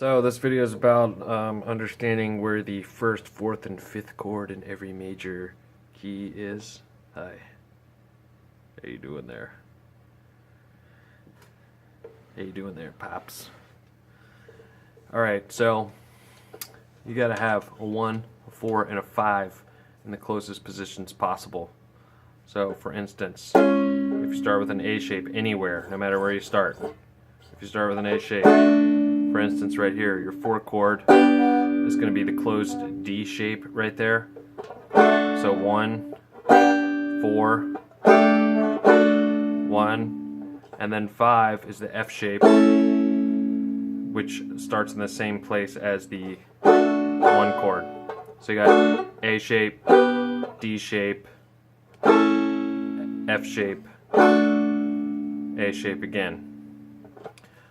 So this video is about understanding where the first, fourth, and fifth chord in every major key is. Hi. How you doing there? How you doing there, Pops? Alright, so you gotta have a 1, a 4, and a 5 in the closest positions possible. So for instance, if you start with an A shape anywhere, no matter where you start, if you start with an A shape, for instance right here, your 4 chord is going to be the closed D shape right there. So 1, 4, 1, and then 5 is the F shape, which starts in the same place as the 1 chord. So you got A shape, D shape, F shape, A shape again.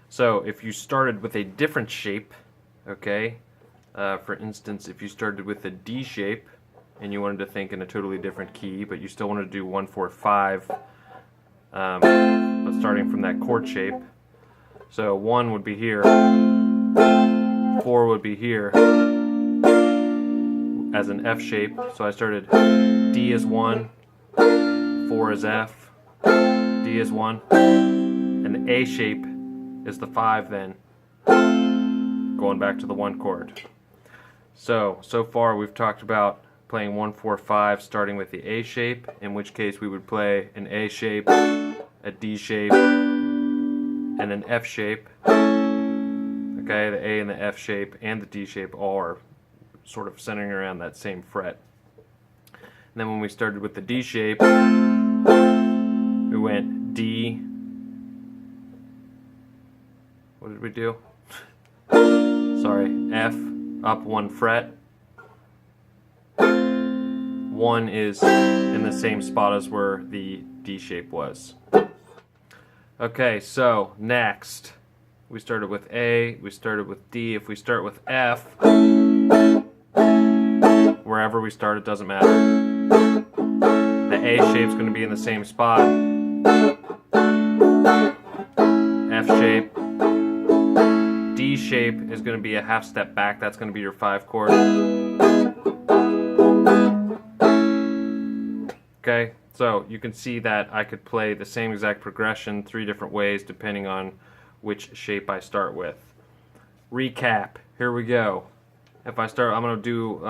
So if you started with a different shape, okay, for instance, if you started with a D shape and you wanted to think in a totally different key, but you still wanted to do 1, 4, 5, but starting from that chord shape, so 1 would be here, 4 would be here as an F shape, so I started D as 1, 4 is F, D is 1, and the A shape is the 5 then, going back to the 1 chord. So far we've talked about playing 1, 4, 5 starting with the A shape, in which case we would play an A shape, a D shape, and an F shape. Okay, the A and the F shape and the D shape all are sort of centering around that same fret. And then when we started with the D shape, we went D. What did we do? Sorry, F, up 1 fret. 1 is in the same spot as where the D shape was. Okay, so next, we started with A, we started with D. If we start with F, wherever we start, it doesn't matter. The A shape's going to be in the same spot. F shape. D shape is going to be a half step back. That's going to be your 5 chord. Okay, so you can see that I could play the same exact progression 3 different ways depending on which shape I start with. Recap. Here we go. If I start, I'm going to do,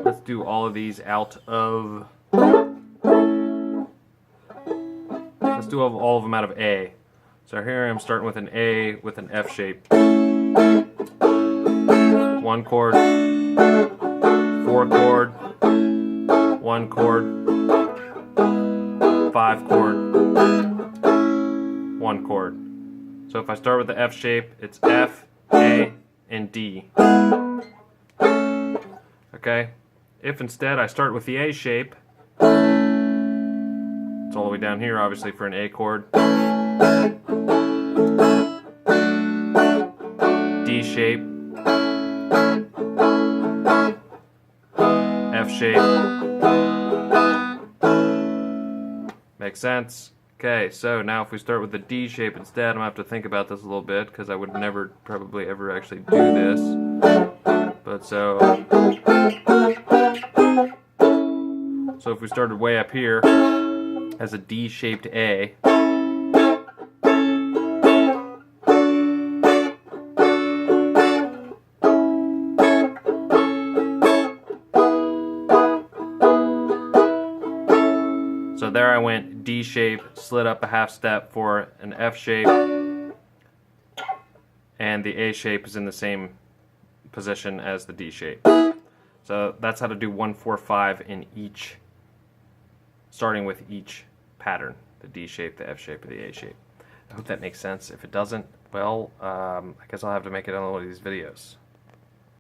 let's do all of these out of, let's do all of them out of A. So here I am starting with an A with an F shape. 1 chord, 4 chord, 1 chord, 5 chord, 1 chord. So if I start with the F shape, it's F, A, and D. Okay? If instead I start with the A shape, it's all the way down here obviously for an A chord. D shape, F shape. Makes sense? Okay, so now if we start with the D shape instead, I'm going to have to think about this a little bit because I would never, probably ever actually do this. But so if we started way up here as a D-shaped A, so there I went D shape, slid up a half step for an F shape, and the A shape is in the same position as the D shape. So that's how to do 1, 4, 5 in each, starting with each pattern, the D shape, the F shape, or the A shape. I hope that makes sense. If it doesn't, well, I guess I'll have to make it on one of these videos.